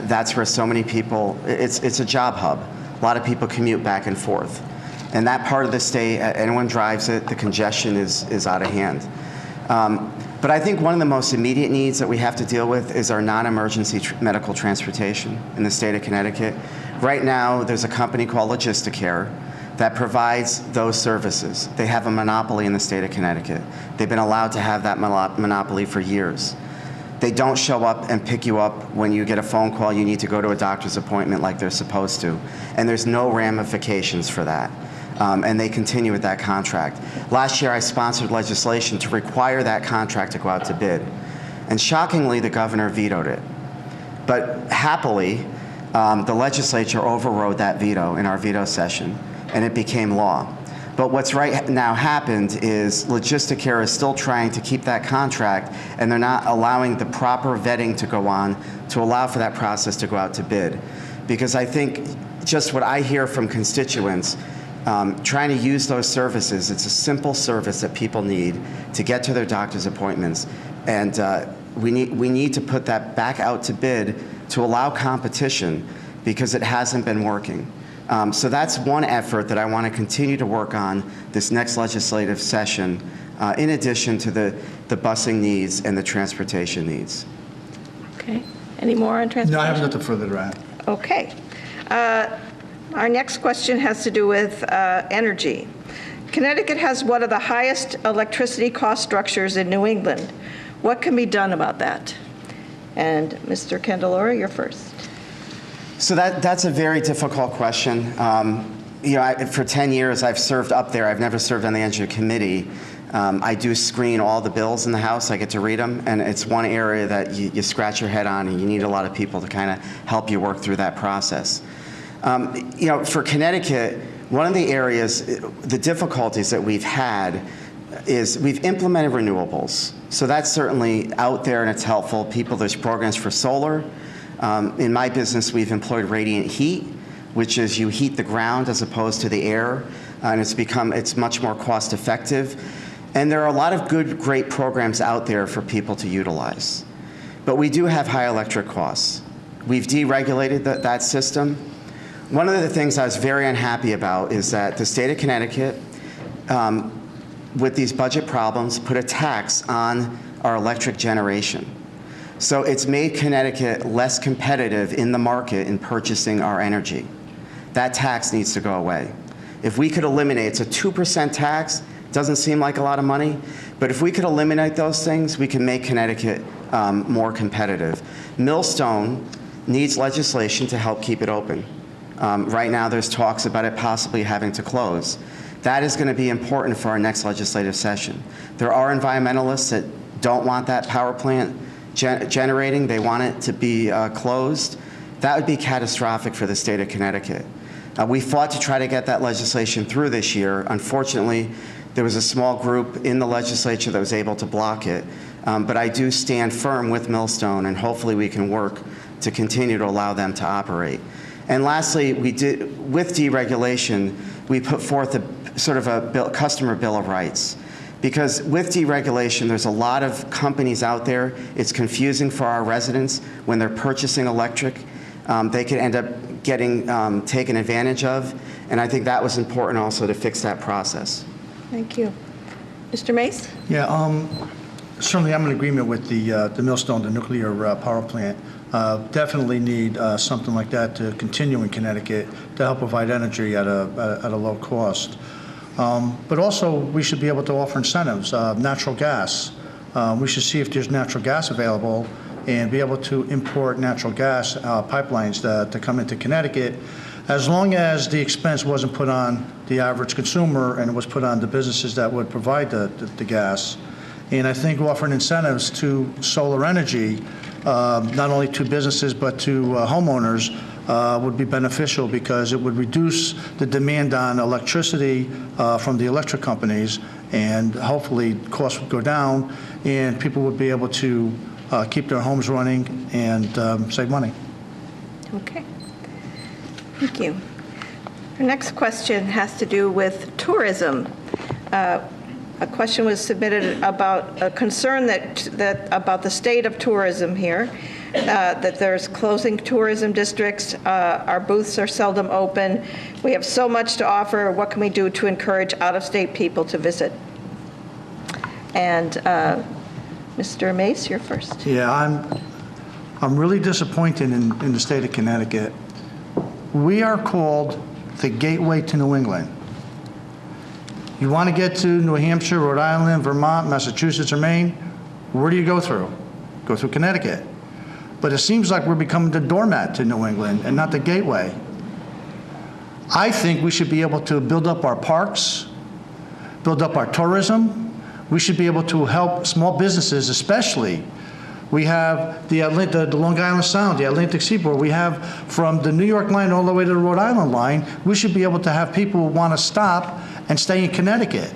That's where so many people, it's a job hub. A lot of people commute back and forth. And that part of the state, anyone drives it, the congestion is out of hand. But I think one of the most immediate needs that we have to deal with is our non-emergency medical transportation in the state of Connecticut. Right now, there's a company called Logisticare that provides those services. They have a monopoly in the state of Connecticut. They've been allowed to have that monopoly for years. They don't show up and pick you up when you get a phone call you need to go to a doctor's appointment like they're supposed to. And there's no ramifications for that. And they continue with that contract. Last year, I sponsored legislation to require that contract to go out to bid. And shockingly, the governor vetoed it. But happily, the legislature overrode that veto in our veto session, and it became law. But what's right now happened is Logisticare is still trying to keep that contract, and they're not allowing the proper vetting to go on to allow for that process to go out to bid. Because I think just what I hear from constituents, trying to use those services, it's a simple service that people need to get to their doctor's appointments. And we need to put that back out to bid to allow competition because it hasn't been working. So that's one effort that I want to continue to work on this next legislative session, in addition to the busing needs and the transportation needs. Okay. Any more on transportation? No, I have nothing further to add. Okay. Our next question has to do with energy. Connecticut has one of the highest electricity cost structures in New England. What can be done about that? And Mr. Candelora, you're first. So that's a very difficult question. For 10 years, I've served up there. I've never served on the Energy Committee. I do screen all the bills in the House. I get to read them, and it's one area that you scratch your head on, and you need a lot of people to kind of help you work through that process. For Connecticut, one of the areas, the difficulties that we've had is we've implemented renewables. So that's certainly out there and it's helpful. There's programs for solar. In my business, we've employed radiant heat, which is you heat the ground as opposed to the air, and it's much more cost effective. And there are a lot of great programs out there for people to utilize. But we do have high electric costs. We've deregulated that system. One of the things I was very unhappy about is that the state of Connecticut, with these budget problems, put a tax on our electric generation. So it's made Connecticut less competitive in the market in purchasing our energy. That tax needs to go away. If we could eliminate, it's a 2% tax, doesn't seem like a lot of money, but if we could eliminate those things, we can make Connecticut more competitive. Millstone needs legislation to help keep it open. Right now, there's talks about it possibly having to close. That is going to be important for our next legislative session. There are environmentalists that don't want that power plant generating. They want it to be closed. That would be catastrophic for the state of Connecticut. We fought to try to get that legislation through this year. Unfortunately, there was a small group in the legislature that was able to block it. But I do stand firm with Millstone, and hopefully we can work to continue to allow them to operate. And lastly, with deregulation, we put forth a sort of a customer bill of rights. Because with deregulation, there's a lot of companies out there. It's confusing for our residents when they're purchasing electric. They could end up getting taken advantage of. And I think that was important also to fix that process. Thank you. Mr. Mace? Yeah, certainly I'm in agreement with the Millstone, the nuclear power plant. Definitely need something like that to continue in Connecticut to help provide energy at a low cost. But also, we should be able to offer incentives. Natural gas. We should see if there's natural gas available and be able to import natural gas pipelines to come into Connecticut, as long as the expense wasn't put on the average consumer and it was put on the businesses that would provide the gas. And I think offering incentives to solar energy, not only to businesses but to homeowners, would be beneficial because it would reduce the demand on electricity from the electric companies, and hopefully costs would go down and people would be able to keep their homes running and save money. Okay. Thank you. Our next question has to do with tourism. A question was submitted about a concern that about the state of tourism here, that there's closing tourism districts, our booths are seldom open. We have so much to offer. What can we do to encourage out-of-state people to visit? And Mr. Mace, you're first. Yeah, I'm really disappointed in the state of Connecticut. We are called the gateway to New England. You want to get to New Hampshire, Rhode Island, Vermont, Massachusetts, or Maine, where do you go through? Go through Connecticut. But it seems like we're becoming the doormat to New England and not the gateway. I think we should be able to build up our parks, build up our tourism. We should be able to help small businesses, especially. We have the Long Island Sound, the Atlantic Seaboard. We have from the New York line all the way to the Rhode Island line. We should be able to have people want to stop and stay in Connecticut.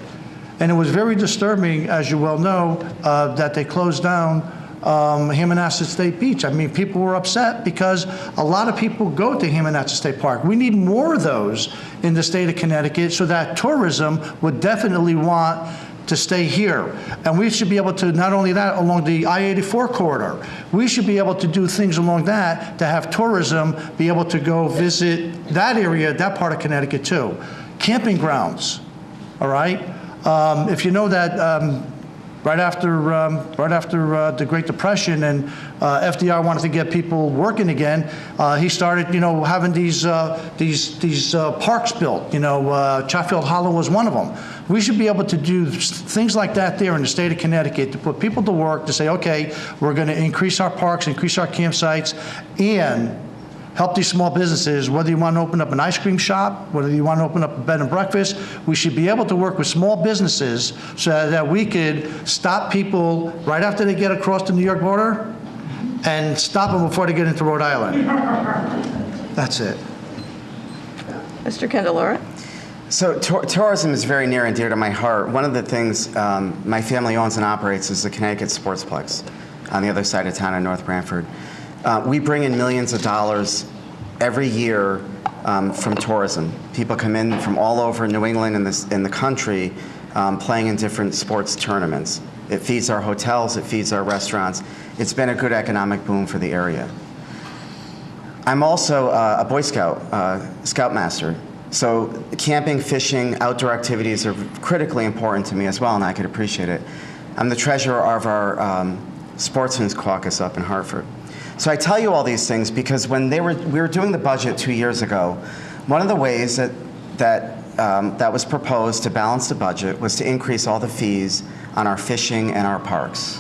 And it was very disturbing, as you well know, that they closed down Hammonasset State Beach. I mean, people were upset because a lot of people go to Hammonasset State Park. We need more of those in the state of Connecticut so that tourism would definitely want to stay here. And we should be able to, not only that, along the I-84 corridor, we should be able to do things along that to have tourism be able to go visit that area, that part of Connecticut too. Camping grounds, all right? If you know that right after the Great Depression and FDR wanted to get people working again, he started, having these parks built. Chatfield Hollow was one of them. We should be able to do things like that there in the state of Connecticut to put people to work, to say, okay, we're going to increase our parks, increase our campsites, and help these small businesses, whether you want to open up an ice cream shop, whether you want to open up a bed and breakfast. We should be able to work with small businesses so that we could stop people right after they get across the New York border and stop them before they get into Rhode Island. That's it. Mr. Candelora? So tourism is very near and dear to my heart. One of the things my family owns and operates is the Connecticut Sportsplex on the other side of town in North Branford. We bring in millions of dollars every year from tourism. People come in from all over New England and the country playing in different sports tournaments. It feeds our hotels, it feeds our restaurants. It's been a good economic boom for the area. I'm also a Boy Scout, Scoutmaster. So camping, fishing, outdoor activities are critically important to me as well, and I could appreciate it. I'm the treasurer of our Sportsmen's Caucus up in Hartford. So I tell you all these things because when we were doing the budget 2 years ago, one of the ways that was proposed to balance the budget was to increase all the fees on our fishing and our parks.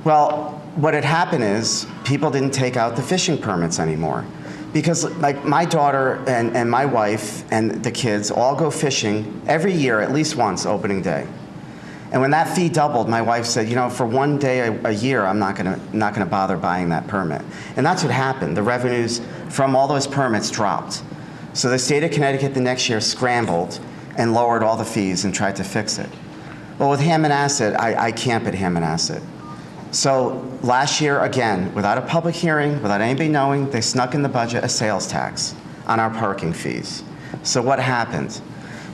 Well, what had happened is people didn't take out the fishing permits anymore. Because like my daughter and my wife and the kids all go fishing every year at least once opening day. And when that fee doubled, my wife said, for one day a year, I'm not gonna bother buying that permit. And that's what happened. The revenues from all those permits dropped. So the state of Connecticut the next year scrambled and lowered all the fees and tried to fix it. Well, with Hammonasset, I camp at Hammonasset. So last year, again, without a public hearing, without anybody knowing, they snuck in the budget a sales tax on our parking fees. So what happened?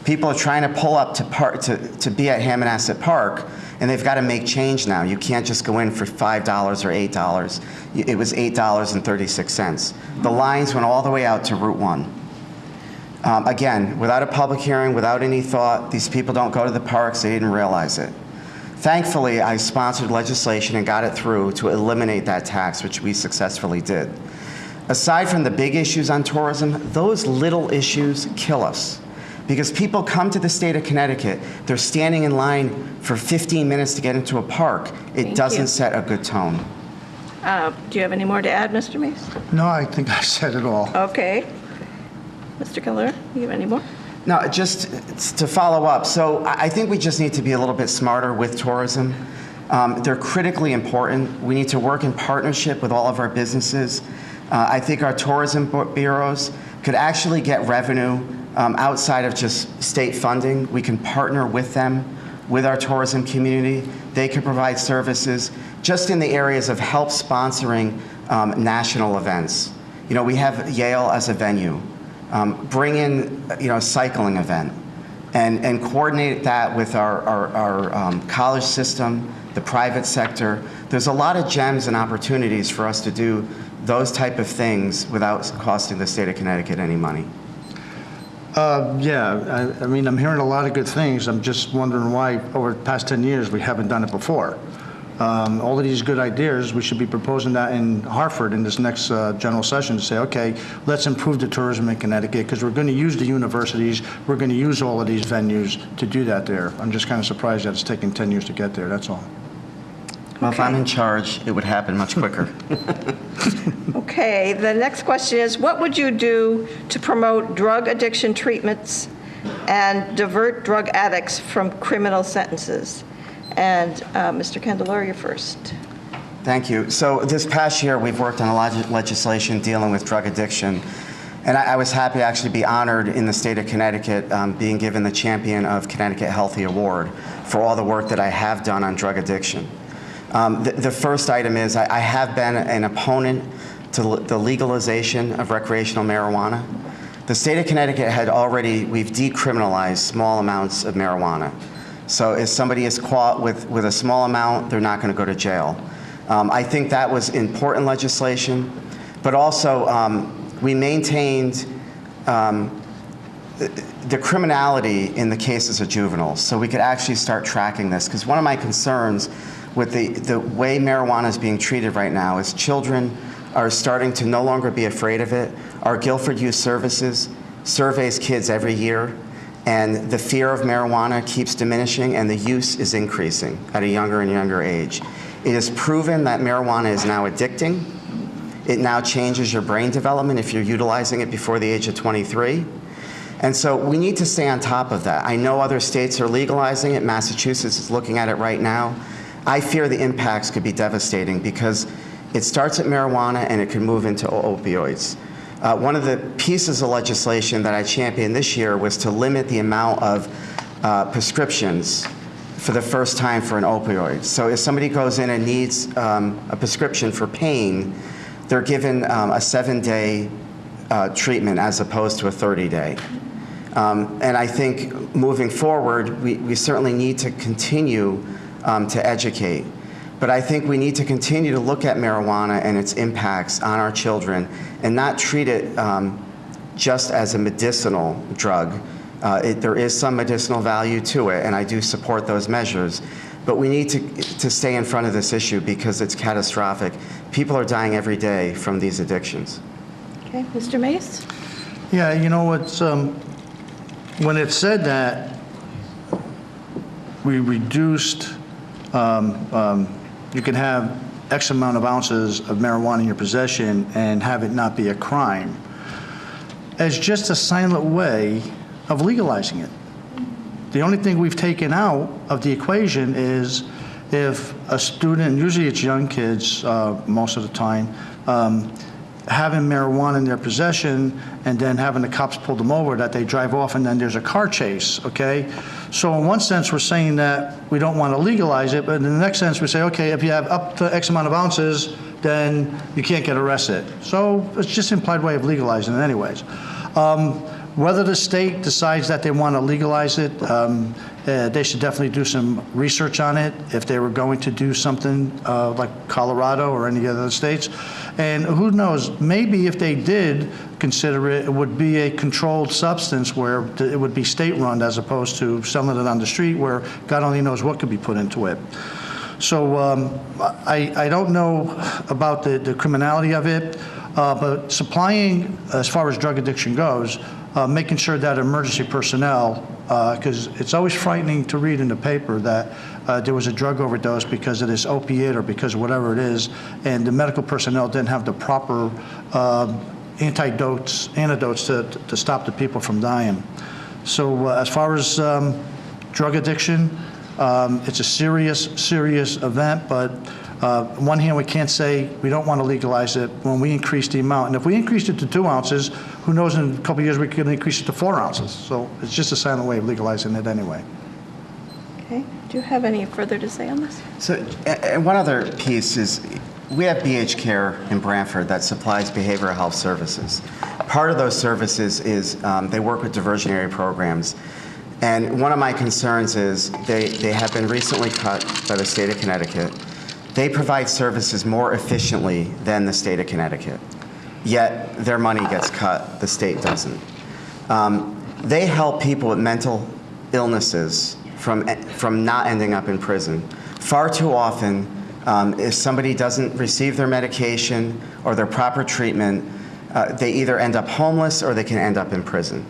People are trying to pull up to be at Hammonasset Park, and they've got to make change now. You can't just go in for $5 or $8. It was $8.36. The lines went all the way out to Route 1. Again, without a public hearing, without any thought, these people don't go to the parks, they didn't realize it. Thankfully, I sponsored legislation and got it through to eliminate that tax, which we successfully did. Aside from the big issues on tourism, those little issues kill us. Because people come to the state of Connecticut, they're standing in line for 15 minutes to get into a park. It doesn't set a good tone. Do you have any more to add, Mr. Mace? No, I think I said it all. Okay. Mr. Keller, you have any more? No, just to follow up, so I think we just need to be a little bit smarter with tourism. They're critically important. We need to work in partnership with all of our businesses. I think our tourism bureaus could actually get revenue outside of just state funding. We can partner with them, with our tourism community. They can provide services just in the areas of help sponsoring national events. You know, we have Yale as a venue. Bring in, a cycling event and coordinate that with our college system, the private sector. There's a lot of gems and opportunities for us to do those type of things without costing the state of Connecticut any money. Yeah, I mean, I'm hearing a lot of good things. I'm just wondering why over the past 10 years we haven't done it before. All of these good ideas, we should be proposing that in Hartford in this next general session to say, okay, let's improve the tourism in Connecticut because we're going to use the universities, we're going to use all of these venues to do that there. I'm just kind of surprised that it's taken 10 years to get there, that's all. Well, if I'm in charge, it would happen much quicker. Okay, the next question is, what would you do to promote drug addiction treatments and divert drug addicts from criminal sentences? And Mr. Candelora, you're first. Thank you. So this past year, we've worked on a lot of legislation dealing with drug addiction. And I was happy to actually be honored in the state of Connecticut, being given the Champion of Connecticut Healthy Award for all the work that I have done on drug addiction. The first item is I have been an opponent to the legalization of recreational marijuana. The state of Connecticut we've decriminalized small amounts of marijuana. So if somebody is caught with a small amount, they're not going to go to jail. I think that was important legislation, but also we maintained the criminality in the cases of juveniles, so we could actually start tracking this. Because one of my concerns with the way marijuana is being treated right now is children are starting to no longer be afraid of it. Our Guilford Youth Services surveys kids every year, and the fear of marijuana keeps diminishing and the use is increasing at a younger and younger age. It is proven that marijuana is now addicting. It now changes your brain development if you're utilizing it before the age of 23. And so we need to stay on top of that. I know other states are legalizing it. Massachusetts is looking at it right now. I fear the impacts could be devastating because it starts at marijuana and it can move into opioids. One of the pieces of legislation that I championed this year was to limit the amount of prescriptions for the first time for an opioid. So if somebody goes in and needs a prescription for pain, they're given a 7-day treatment as opposed to a 30-day. And I think moving forward, we certainly need to continue to educate. But I think we need to continue to look at marijuana and its impacts on our children and not treat it just as a medicinal drug. There is some medicinal value to it, and I do support those measures. But we need to stay in front of this issue because it's catastrophic. People are dying every day from these addictions. Okay, Mr. Mace? Yeah, you know what's, when it said that we reduced, you can have X amount of ounces of marijuana in your possession and have it not be a crime, as just a silent way of legalizing it. The only thing we've taken out of the equation is if a student, usually it's young kids most of the time, having marijuana in their possession and then having the cops pull them over, that they drive off and then there's a car chase, okay? So in one sense, we're saying that we don't want to legalize it, but in the next sense, we say, okay, if you have up to X amount of ounces, then you can't get arrested. So it's just an implied way of legalizing it anyways. Whether the state decides that they want to legalize it, they should definitely do some research on it if they were going to do something like Colorado or any other states. And who knows, maybe if they did consider it, it would be a controlled substance where it would be state-run as opposed to selling it on the street where God only knows what could be put into it. So I don't know about the criminality of it, but supplying, as far as drug addiction goes, making sure that emergency personnel, because it's always frightening to read in the paper that there was a drug overdose because of this opiate or because of whatever it is, and the medical personnel didn't have the proper antidotes to stop the people from dying. So as far as drug addiction, it's a serious event, but on one hand, we can't say we don't want to legalize it when we increase the amount. And if we increased it to 2 ounces, who knows, in a couple of years we could increase it to 4 ounces. So it's just a silent way of legalizing it anyway. Okay. Do you have any further to say on this? So, and one other piece is, we have BH Care in Brantford that supplies behavioral health services. Part of those services is they work with diversionary programs. And one of my concerns is they have been recently cut by the state of Connecticut. They provide services more efficiently than the state of Connecticut, yet their money gets cut, the state doesn't. They help people with mental illnesses from not ending up in prison. Far too often, if somebody doesn't receive their medication or their proper treatment, they either end up homeless or they can end up in prison.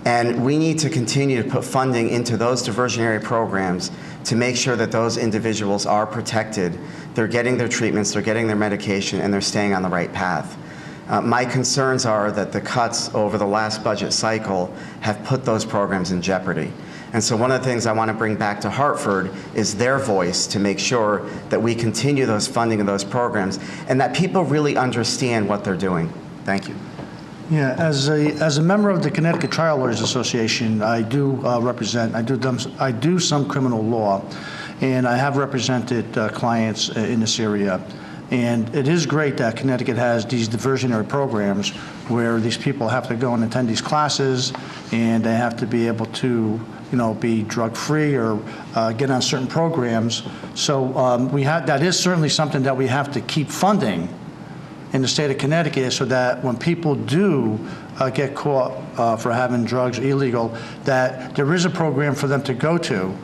And we need to continue to put funding into those diversionary programs to make sure that those individuals are protected, they're getting their treatments, they're getting their medication, and they're staying on the right path. My concerns are that the cuts over the last budget cycle have put those programs in jeopardy. And so one of the things I want to bring back to Hartford is their voice to make sure that we continue those funding of those programs and that people really understand what they're doing. Thank you. Yeah, as a member of the Connecticut Trial Lawyers Association, I do I do some criminal law, and I have represented clients in this area. And it is great that Connecticut has these diversionary programs where these people have to go and attend these classes, and they have to be able to, be drug-free or get on certain programs. So that is certainly something that we have to keep funding in the state of Connecticut, so that when people do get caught for having drugs illegal, that there is a program for them to go to,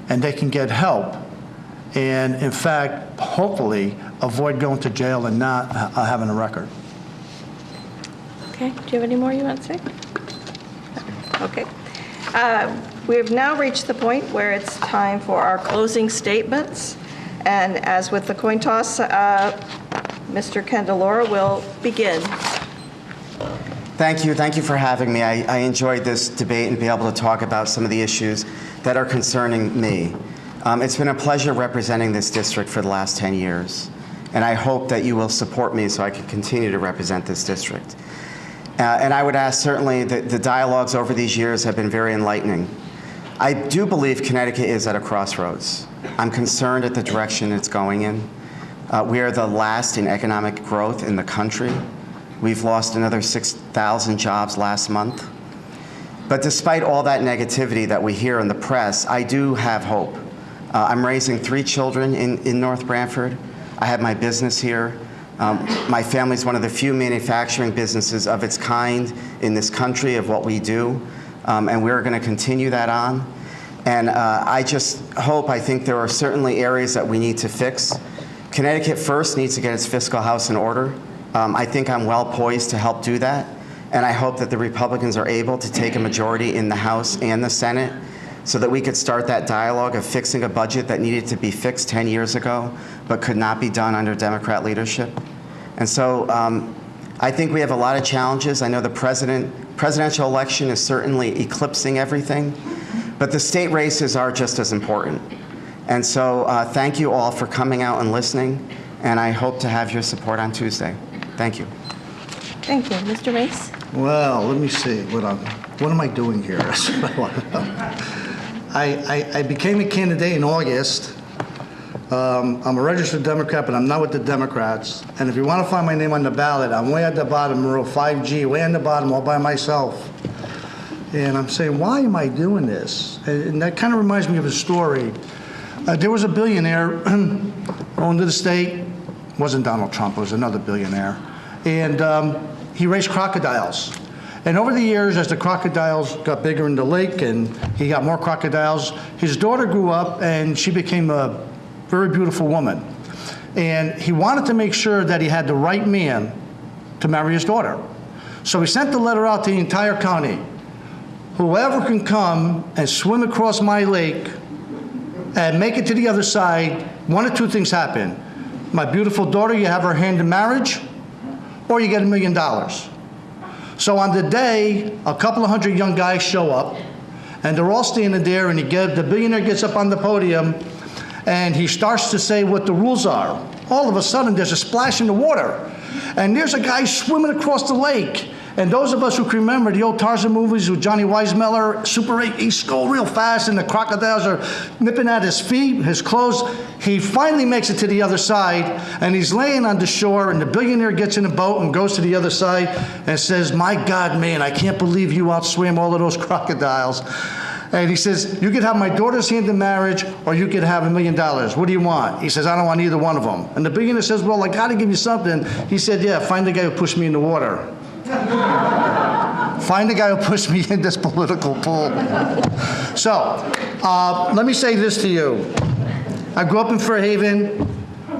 and they can get help, and in fact, hopefully, avoid going to jail and not having a record. Okay. Do you have any more you want to say? Okay. We have now reached the point where it's time for our closing statements, and as with the coin toss, Mr. Candelora will begin. Thank you. Thank you for having me. I enjoyed this debate and be able to talk about some of the issues that are concerning me. It's been a pleasure representing this district for the last 10 years, and I hope that you will support me so I can continue to represent this district. And I would ask, certainly, the dialogues over these years have been very enlightening. I do believe Connecticut is at a crossroads. I'm concerned at the direction it's going in. We are the last in economic growth in the country. We've lost another 6,000 jobs last month. But despite all that negativity that we hear in the press, I do have hope. I'm raising 3 children in North Brantford. I have my business here. My family's one of the few manufacturing businesses of its kind in this country of what we do, and we're going to continue that on. And I think there are certainly areas that we need to fix. Connecticut first needs to get its fiscal house in order. I think I'm well poised to help do that, and I hope that the Republicans are able to take a majority in the House and the Senate so that we could start that dialogue of fixing a budget that needed to be fixed 10 years ago but could not be done under Democrat leadership. And so I think we have a lot of challenges. I know the presidential election is certainly eclipsing everything, but the state races are just as important. And so thank you all for coming out and listening, and I hope to have your support on Tuesday. Thank you. Thank you. Mr. Mace? Well, let me see. What am I doing here? That's what I want to know. I became a candidate in August. I'm a registered Democrat, but I'm not with the Democrats. And if you want to find my name on the ballot, I'm way at the bottom, row 5G, way on the bottom, all by myself. And I'm saying, why am I doing this? And that kind of reminds me of a story. There was a billionaire owned the state. It wasn't Donald Trump, it was another billionaire. And he raised crocodiles. And over the years, as the crocodiles got bigger in the lake and he got more crocodiles, his daughter grew up and she became a very beautiful woman. And he wanted to make sure that he had the right man to marry his daughter. So he sent the letter out to the entire county. Whoever can come and swim across my lake and make it to the other side, one of two things happen. My beautiful daughter, you have her hand in marriage, or you get $1 million. So on the day, a couple of hundred young guys show up, and they're all standing there, and the billionaire gets up on the podium, and he starts to say what the rules are. All of a sudden, there's a splash in the water, and there's a guy swimming across the lake. And those of us who can remember the old Tarzan movies with Johnny Weissmuller, Super 8, he's going real fast, and the crocodiles are nipping at his feet, his clothes. He finally makes it to the other side, and he's laying on the shore, and the billionaire gets in a boat and goes to the other side and says, "My God, man, I can't believe you outswam all of those crocodiles." And he says, "You could have my daughter's hand in marriage, or you could have $1 million. What do you want?" He says, "I don't want either one of them." And the billionaire says, "Well, I got to give you something." He said, "Yeah, find the guy who pushed me in the water." Find the guy who pushed me in this political pool. So, let me say this to you. I grew up in Fairhaven,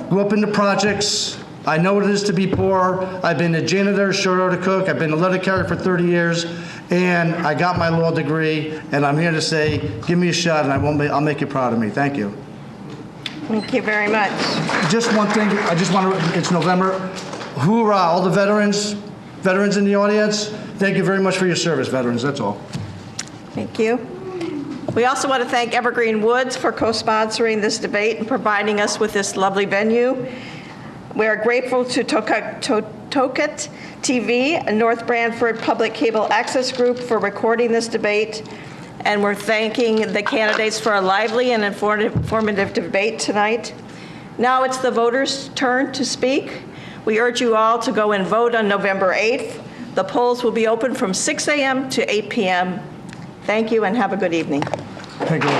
grew up in the projects. I know what it is to be poor. I've been a janitor, short order cook. I've been a letter carrier for 30 years, and I got my law degree. And I'm here to say, give me a shot, and I'll make you proud of me. Thank you. Thank you very much. Just one thing. I just want to. It's November. Hoorah! All the veterans in the audience. Thank you very much for your service, veterans. That's all. Thank you. We also want to thank Evergreen Woods for co-sponsoring this debate and providing us with this lovely venue. We are grateful to Toket TV and North Branford Public Cable Access Group for recording this debate. And we're thanking the candidates for a lively and informative debate tonight. Now it's the voters' turn to speak. We urge you all to go and vote on November 8th. The polls will be open from 6 a.m. to 8 p.m. Thank you and have a good evening. Thank you.